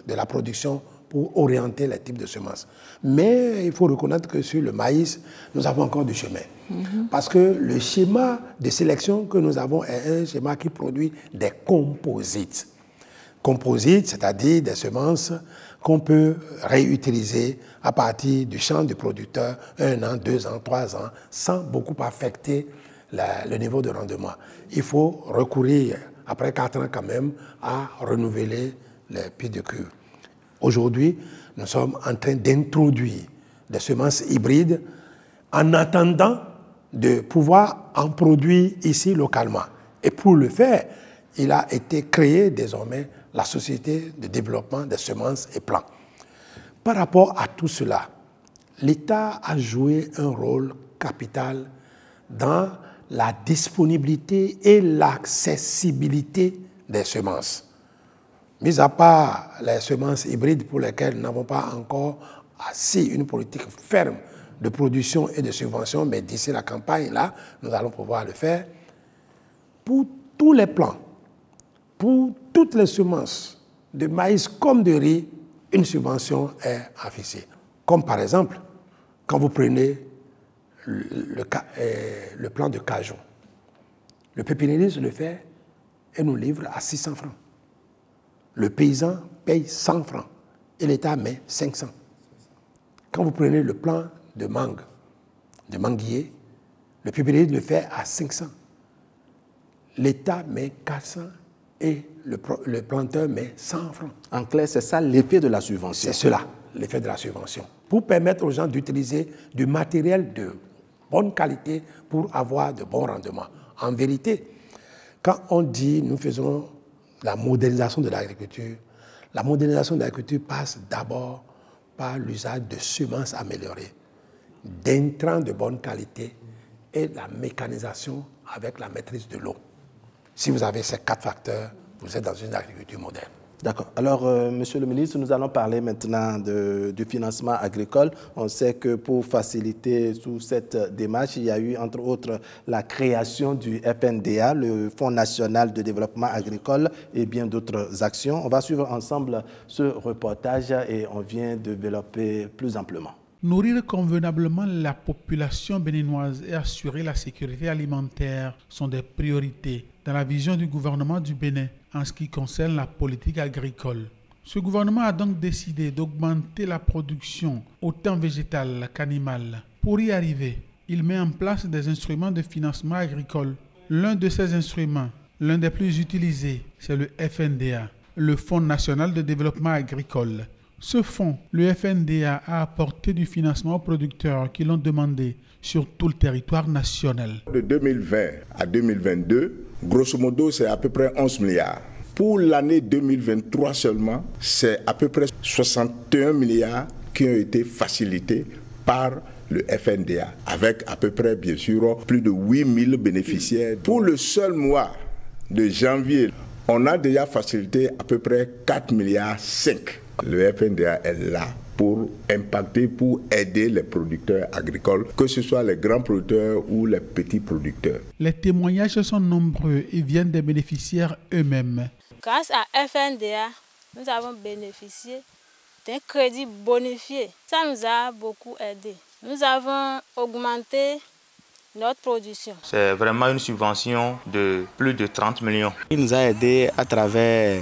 Speaker 2: la production pour orienter les types de semences. Mais il faut reconnaître que sur le maïs, nous avons encore du chemin. Parce que le schéma de sélection que nous avons est un schéma qui produit des composites. Composites, c'est-à-dire des semences qu'on peut réutiliser à partir du champ du producteur 1 an, 2 ans, 3 ans, sans beaucoup affecter le niveau de rendement. Il faut recourir, après 4 ans quand même, à renouveler les pieds de cure. Aujourd'hui, nous sommes en train d'introduire des semences hybrides en attendant de pouvoir en produire ici localement. Et pour le faire, il a été créé désormais la Société de développement des semences et plants. Par rapport à tout cela, l'État a joué un rôle capital dans la disponibilité et l'accessibilité des semences. Mis à part les semences hybrides pour lesquelles nous n'avons pas encore assez une politique ferme de production et de subvention, mais d'ici la campagne, là, nous allons pouvoir le faire. Pour tous les plants, pour toutes les semences de maïs comme de riz, une subvention est affichée. Comme par exemple, quand vous prenez le plant de cajou, le pépiniériste le fait et nous livre à 600 francs. Le paysan paye 100 francs et l'État met 500. Quand vous prenez le plant de mangue, de manguier, le pépiniériste le fait à 500. L'État met 400 et le planteur met 100 francs.
Speaker 1: En clair, c'est ça l'effet de la subvention.
Speaker 2: C'est cela, l'effet de la subvention. Pour permettre aux gens d'utiliser du matériel de bonne qualité pour avoir de bons rendements. En vérité, quand on dit nous faisons la modernisation de l'agriculture, la modernisation de l'agriculture passe d'abord par l'usage de semences améliorées, d'intrants de bonne qualité et la mécanisation avec la maîtrise de l'eau. Si vous avez ces 4 facteurs, vous êtes dans une agriculture moderne.
Speaker 1: D'accord. Alors, Monsieur le ministre, nous allons parler maintenant du financement agricole. On sait que pour faciliter toute cette démarche, il y a eu, entre autres, la création du FNDA, le Fonds national de développement agricole, et bien d'autres actions. On va suivre ensemble ce reportage et on vient développer plus amplement.
Speaker 4: Nourrir convenablement la population béninoise et assurer la sécurité alimentaire sont des priorités dans la vision du gouvernement du Bénin en ce qui concerne la politique agricole. Ce gouvernement a donc décidé d'augmenter la production autant végétale qu'animale. Pour y arriver, il met en place des instruments de financement agricole. L'un de ces instruments, l'un des plus utilisés, c'est le FNDA, le Fonds national de développement agricole. Ce fonds, le FNDA, a apporté du financement aux producteurs qui l'ont demandé sur tout le territoire national.
Speaker 10: De 2020 à 2022, grosso modo, c'est à peu près 11 milliards. Pour l'année 2023 seulement, c'est à peu près 61 milliards qui ont été facilités par le FNDA, avec à peu près, bien sûr, plus de 8000 bénéficiaires. Pour le seul mois de janvier, on a déjà facilité à peu près 4 milliards 5. Le FNDA est là pour impacter, pour aider les producteurs agricoles, que ce soit les grands producteurs ou les petits producteurs.
Speaker 4: Les témoignages sont nombreux et viennent des bénéficiaires eux-mêmes.
Speaker 11: Grâce à FNDA, nous avons bénéficié d'un crédit bonifié. Ça nous a beaucoup aidé. Nous avons augmenté notre production.
Speaker 8: C'est vraiment une subvention de plus de 30 millions.
Speaker 12: Il nous a aidé à travers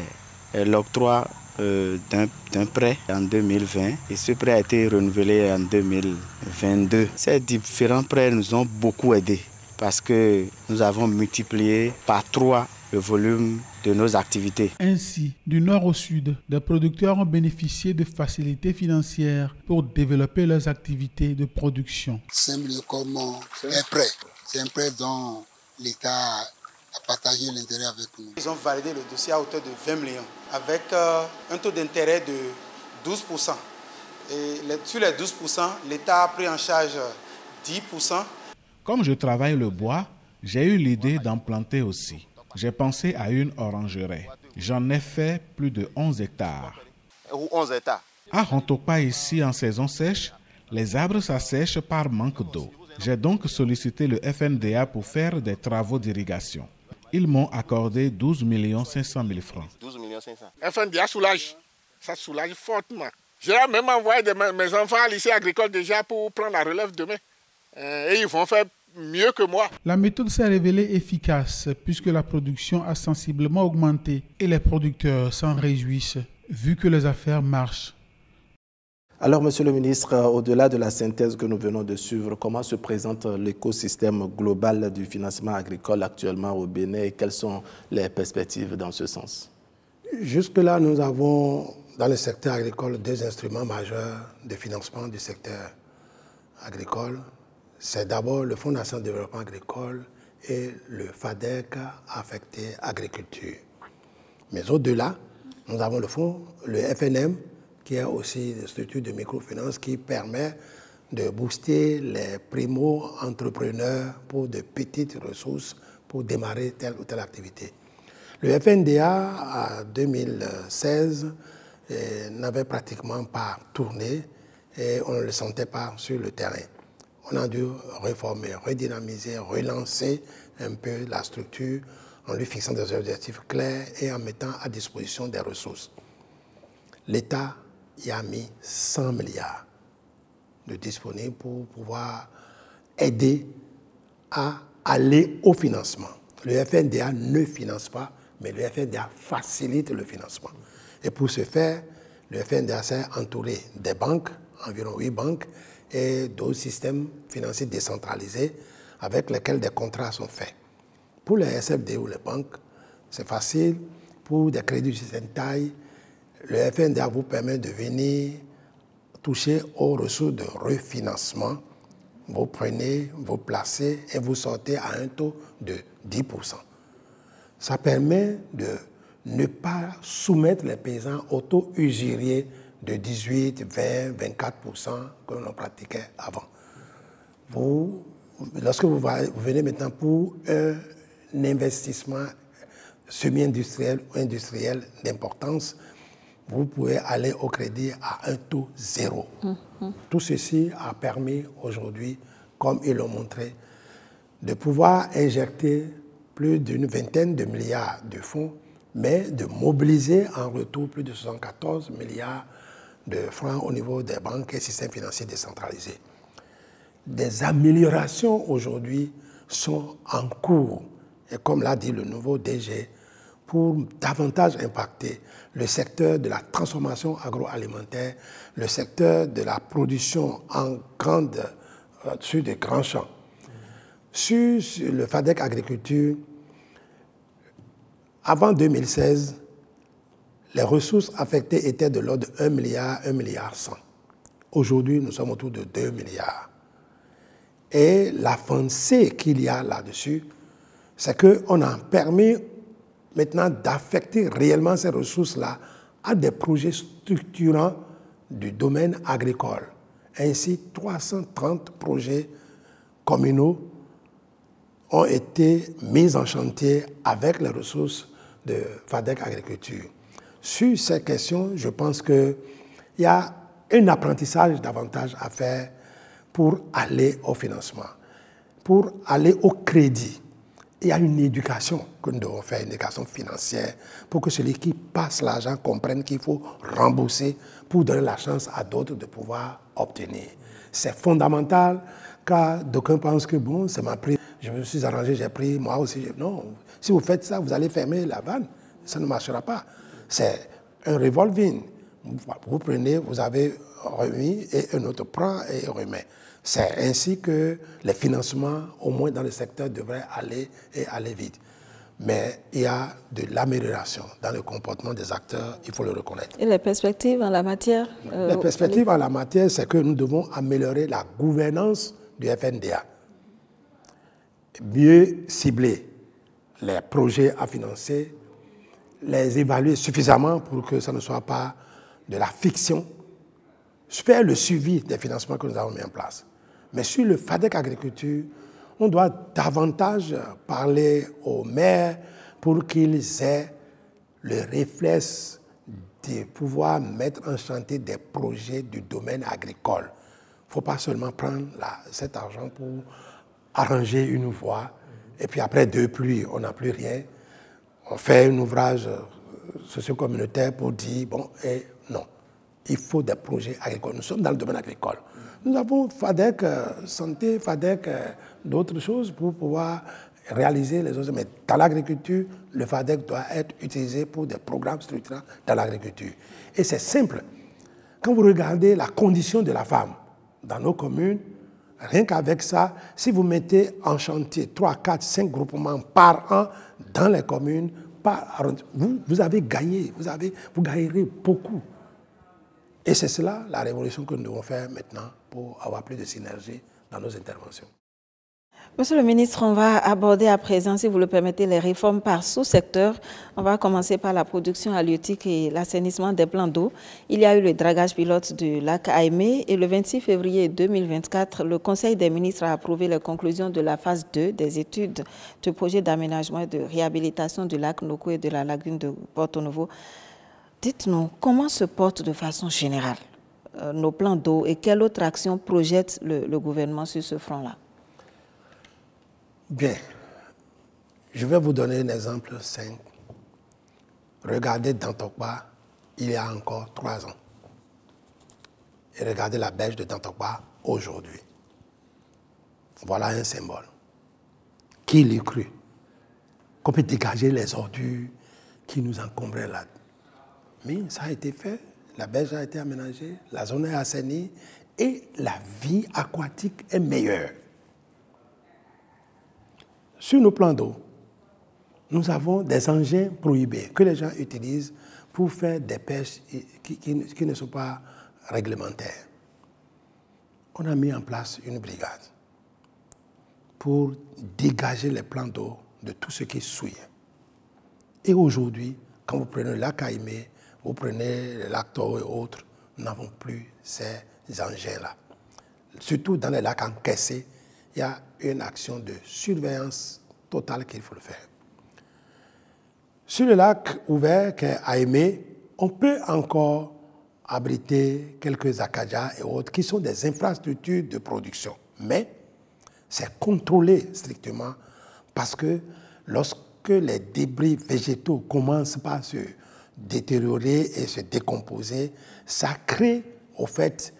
Speaker 12: l'octroi d'un prêt en 2020 et ce prêt a été renouvelé en 2022. Ces différents prêts nous ont beaucoup aidés parce que nous avons multiplié par 3 le volume de nos activités.
Speaker 4: Ainsi, du nord au sud, des producteurs ont bénéficié de facilités financières pour développer leurs activités de production.
Speaker 13: C'est mieux comme un prêt. C'est un prêt dont l'État a partagé l'intérêt avec nous.
Speaker 9: Ils ont validé le dossier à hauteur de 20 millions avec un taux d'intérêt de 12%. Et sur les 12%, l'État a pris en charge
Speaker 14: 10%.
Speaker 15: Comme je travaille le bois, j'ai eu l'idée d'en planter aussi. J'ai pensé à une orangerie. J'en ai fait plus de 11 hectares.
Speaker 14: 11 hectares.
Speaker 15: À Rontopa, ici, en saison sèche, les arbres s'assèchent par manque d'eau. J'ai donc sollicité le FNDA pour faire des travaux d'irrigation. Ils m'ont accordé 12 500 000 francs.
Speaker 14: 12 500
Speaker 16: 000. FNDA soulage. Ça soulage fortement. J'ai même envoyé mes enfants à lycée agricole déjà pour prendre la relève demain. Et ils vont faire mieux que moi.
Speaker 4: La méthode s'est révélée efficace puisque la production a sensiblement augmenté et les producteurs s'en réjouissent vu que les affaires marchent.
Speaker 1: Alors, Monsieur le ministre, au-delà de la synthèse que nous venons de suivre, comment se présente l'écosystème global du financement agricole actuellement au Bénin et quelles sont les perspectives dans ce sens?
Speaker 2: Jusque-là, nous avons dans le secteur agricole deux instruments majeurs de financement du secteur agricole. C'est d'abord le Fonds national de développement agricole et le FADEC affecté agriculture. Mais au-delà, nous avons le FNM, qui est aussi une structure de microfinance qui permet de booster les primo-entrepreneurs pour de petites ressources pour démarrer telle ou telle activité. Le FNDA, en 2016, n'avait pratiquement pas tourné et on ne le sentait pas sur le terrain. On a dû réformer, redynamiser, relancer un peu la structure en lui fixant des objectifs clairs et en mettant à disposition des ressources. L'État y a mis 100 milliards de disponibles pour pouvoir aider à aller au financement. Le FNDA ne finance pas, mais le FNDA facilite le financement. Et pour ce faire, le FNDA s'est entouré des banques, environ 8 banques, et d'autres systèmes financiers décentralisés avec lesquels des contrats sont faits. Pour les SFD ou les banques, c'est facile. Pour des crédits de certaine taille, le FNDA vous permet de venir toucher aux ressources de refinancement. Vous prenez, vous placez et vous sortez à un taux de 10%. Ça permet de ne pas soumettre les paysans au taux usurier de 18, 20, 24% que l'on pratiquait avant. Lorsque vous venez maintenant pour un investissement semi-industriel ou industriel d'importance, vous pouvez aller au crédit à un taux zéro. Tout ceci a permis aujourd'hui, comme ils l'ont montré, de pouvoir injecter plus d'une vingtaine de milliards de fonds, mais de mobiliser en retour plus de 74 milliards de francs au niveau des banques et systèmes financiers décentralisés. Des améliorations aujourd'hui sont en cours, et comme l'a dit le nouveau DG, pour davantage impacter le secteur de la transformation agroalimentaire, le secteur de la production sur des grands champs. Sur le FADEC agriculture, avant 2016, les ressources affectées étaient de l'ordre de 1 milliard, 1 milliard 100. Aujourd'hui, nous sommes autour de 2 milliards. Et l'avancée qu'il y a là-dessus, c'est qu'on a permis maintenant d'affecter réellement ces ressources-là à des projets structurants du domaine agricole. Ainsi, 330 projets communaux ont été mis en chantier avec les ressources de FADEC Agriculture. Sur ces questions, je pense qu'il y a un apprentissage davantage à faire pour aller au financement, pour aller au crédit. Il y a une éducation que nous devons faire, une éducation financière, pour que celui qui passe l'argent comprenne qu'il faut rembourser pour donner la chance à d'autres de pouvoir obtenir. C'est fondamental, car d'aucuns pensent que bon, ça m'a pris, je me suis arrangé, j'ai pris, moi aussi. Non, si vous faites ça, vous allez fermer la vanne, ça ne marchera pas. C'est un revolving. Vous prenez, vous avez remis, et un autre prend et remet. C'est ainsi que les financements, au moins dans le secteur, devraient aller et aller vite. Mais il y a de l'amélioration dans le comportement des acteurs, il faut le reconnaître.
Speaker 3: Et les perspectives en la matière
Speaker 2: Les perspectives en la matière, c'est que nous devons améliorer la gouvernance du FNDA. Mieux cibler les projets à financer, les évaluer suffisamment pour que ça ne soit pas de la fiction, faire le suivi des financements que nous avons mis en place. Mais sur le FADEC agriculture, on doit davantage parler aux maires pour qu'ils aient le réflexe de pouvoir mettre en chantier des projets du domaine agricole. Il ne faut pas seulement prendre cet argent pour arranger une voie, et puis après 2 pluies, on n'a plus rien. On fait un ouvrage socio-communautaire pour dire, bon, et non, il faut des projets agricoles. Nous sommes dans le domaine agricole. Nous avons FADEC santé, FADEC d'autres choses pour pouvoir réaliser les autres. Mais dans l'agriculture, le FADEC doit être utilisé pour des programmes structurants dans l'agriculture. Et c'est simple. Quand vous regardez la condition de la femme dans nos communes, rien qu'avec ça, si vous mettez en chantier 3, 4, 5 groupements par an dans les communes, vous avez gagné, vous gagnerez beaucoup. Et c'est cela la révolution que nous devons faire maintenant pour avoir plus de synergie dans nos interventions.
Speaker 3: Monsieur le ministre, on va aborder à présent, si vous le permettez, les réformes par sous-secteur. On va commencer par la production halieutique et l'assainissement des plans d'eau. Il y a eu le dragage pilote du lac Aimé et le 26 février 2024, le Conseil des ministres a approuvé les conclusions de la phase 2 des études de projet d'aménagement et de réhabilitation du lac Noko et de la lagune de Porto Novo. Dites-nous, comment se portent de façon générale nos plans d'eau et quelle autre action projette le gouvernement sur ce front-là?
Speaker 2: Bien, je vais vous donner un exemple simple. Regardez Dantokba, il y a encore 3 ans. Et regardez la berge de Dantokba aujourd'hui. Voilà un symbole. Qui l'eût cru? Qu'on peut dégager les ordures qui nous encombraient là. Mais ça a été fait, la berge a été aménagée, la zone est assainie et la vie aquatique est meilleure. Sur nos plans d'eau, nous avons des engins prohibés que les gens utilisent pour faire des pêches qui ne sont pas réglementaires. On a mis en place une brigade pour dégager les plans d'eau de tout ce qui souille. Et aujourd'hui, quand vous prenez le lac Aimé, vous prenez le lac Tao et autres, nous n'avons plus ces engins-là. Surtout dans les lacs encaissés, il y a une action de surveillance totale qu'il faut le faire. Sur le lac ouvert qu'est Aimé, on peut encore abriter quelques acadias et autres qui sont des infrastructures de production. Mais c'est contrôlé strictement parce que lorsque les débris végétaux commencent par se détériorer et se décomposer, ça crée au fait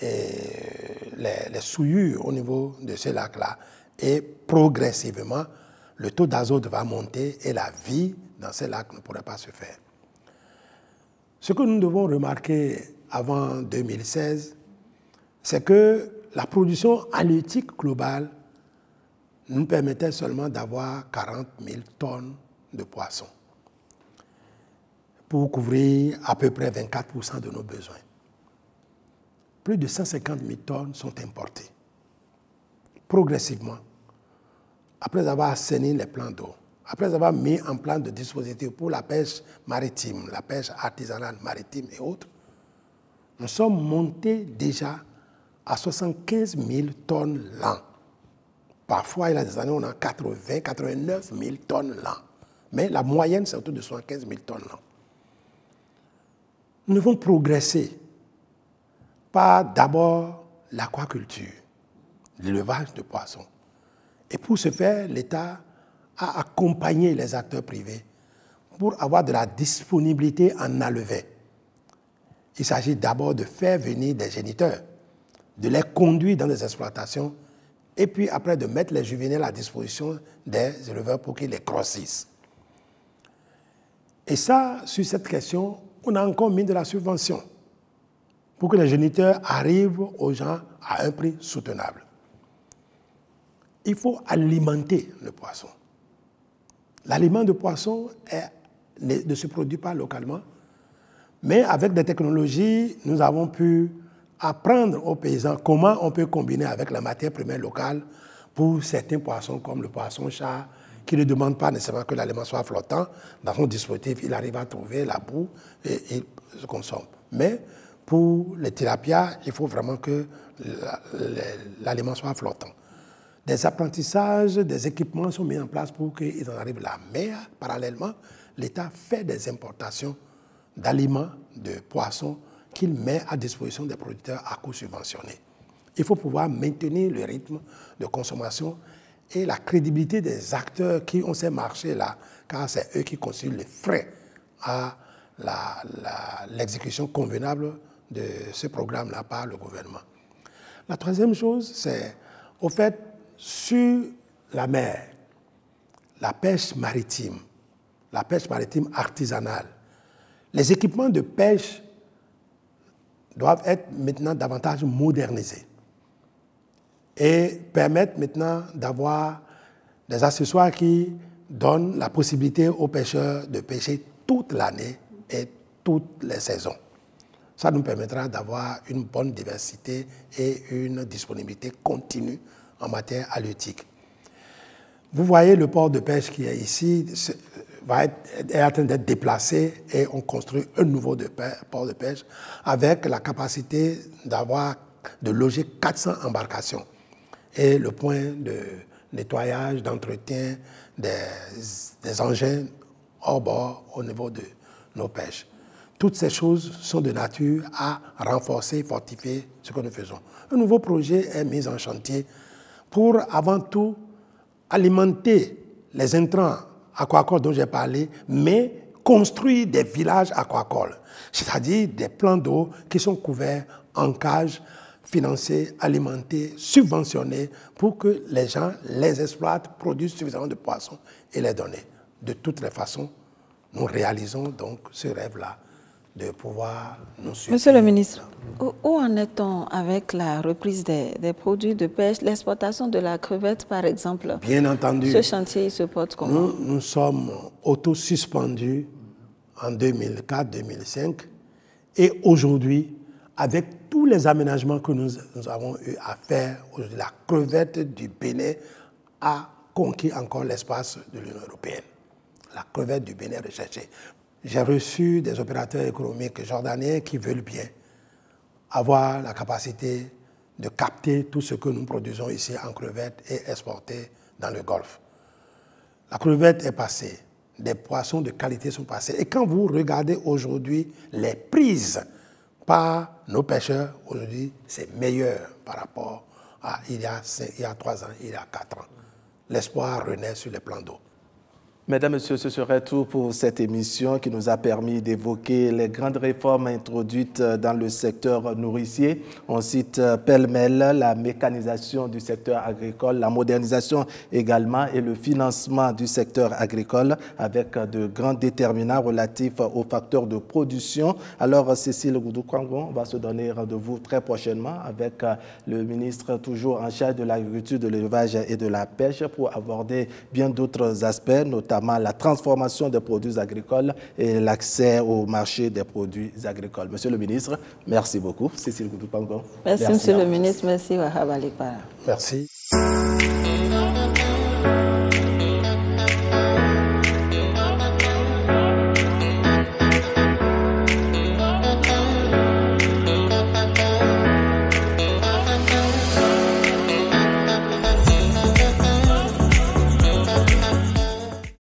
Speaker 2: les souillures au niveau de ce lac-là. Et progressivement, le taux d'azote va monter et la vie dans ces lacs ne pourrait pas se faire. Ce que nous devons remarquer avant 2016, c'est que la production halieutique globale nous permettait seulement d'avoir 40 000 tonnes de poissons pour couvrir à peu près 24% de nos besoins. Plus de 150 000 tonnes sont importées. Progressivement, après avoir assaini les plans d'eau, après avoir mis en place de dispositifs pour la pêche maritime, la pêche artisanale maritime et autres, nous sommes montés déjà à 75 000 tonnes l'an. Parfois, il y a des années, on a 80, 89 000 tonnes l'an. Mais la moyenne, c'est autour de 75 000 tonnes l'an. Nous devons progresser par d'abord l'aquaculture, l'élevage de poissons. Et pour ce faire, l'État a accompagné les acteurs privés pour avoir de la disponibilité en alevin. Il s'agit d'abord de faire venir des géniteurs, de les conduire dans des exploitations et puis après de mettre les juvéniles à disposition des éleveurs pour qu'ils les grossissent. Et ça, sur cette question, on a encore mis de la subvention pour que les géniteurs arrivent aux gens à un prix soutenable. Il faut alimenter le poisson. L'aliment de poisson ne se produit pas localement, mais avec des technologies, nous avons pu apprendre aux paysans comment on peut combiner avec la matière première locale pour certains poissons comme le poisson-chat, qui ne demande pas nécessairement que l'aliment soit flottant. Dans son dispositif, il arrive à trouver la boue et il se consomme. Mais Pour les tilapias, il faut vraiment que l'aliment soit flottant. Des apprentissages, des équipements sont mis en place pour qu'ils en arrivent là. Mais parallèlement, l'État fait des importations d'aliments, de poissons qu'il met à disposition des producteurs à coût subventionné. Il faut pouvoir maintenir le rythme de consommation et la crédibilité des acteurs qui ont ces marchés-là, car c'est eux qui constituent les frais à l'exécution convenable de ce programme-là par le gouvernement. La troisième chose, c'est, au fait, sur la mer, la pêche maritime artisanale, les équipements de pêche doivent être maintenant davantage modernisés et permettre maintenant d'avoir des accessoires qui donnent la possibilité aux pêcheurs de pêcher toute l'année et toutes les saisons. Ça nous permettra d'avoir une bonne diversité et une disponibilité continue en matière halieutique. Vous voyez le port de pêche qui est ici, est en train d'être déplacé et on construit un nouveau port de pêche avec la capacité de loger 400 embarcations et le point de nettoyage, d'entretien des engins hors bord au niveau de nos pêches. Toutes ces choses sont de nature à renforcer, fortifier ce que nous faisons. Un nouveau projet est mis en chantier pour, avant tout, alimenter les intrants aquacoles dont j'ai parlé, mais construire des villages aquacoles, c'est-à-dire des plans d'eau qui sont couverts en cages, financés, alimentés, subventionnés, pour que les gens les exploitent, produisent suffisamment de poissons et les donnent. De toutes les façons, nous réalisons donc ce rêve-là de pouvoir nous suivre.
Speaker 3: Monsieur le ministre, où en est-on avec la reprise des produits de pêche, l'exportation de la crevette par exemple?
Speaker 2: Bien entendu.
Speaker 3: Ce chantier il se porte comment?
Speaker 2: Nous sommes auto-suspendus en 2004-2005 et aujourd'hui, avec tous les aménagements que nous avons eu à faire, la crevette du Bénin a conquis encore l'espace de l'Union européenne. La crevette du Bénin recherchée. J'ai reçu des opérateurs économiques jordaniens qui veulent bien avoir la capacité de capter tout ce que nous produisons ici en crevettes et exporter dans le Golfe. La crevette est passée, des poissons de qualité sont passés. Et quand vous regardez aujourd'hui les prises par nos pêcheurs, aujourd'hui, c'est meilleur par rapport à il y a 3 ans, il y a 4 ans. L'espoir renaît sur les plans d'eau.
Speaker 1: Mesdames, Messieurs, ce serait tout pour cette émission qui nous a permis d'évoquer les grandes réformes introduites dans le secteur nourricier. On cite pêle-mêle la mécanisation du secteur agricole, la modernisation également et le financement du secteur agricole avec de grands déterminants relatifs aux facteurs de production. Alors, Cécile Goudou-Kwangon va se donner rendez-vous très prochainement avec le ministre toujours en charge de l'agriculture, de l'élevage et de la pêche pour aborder bien d'autres aspects, notamment la transformation des produits agricoles et l'accès au marché des produits agricoles. Monsieur le ministre, merci beaucoup. Cécile Goudou-Kwangon.
Speaker 3: Merci, monsieur le ministre. Merci, Wahab Alikpara.
Speaker 2: Merci.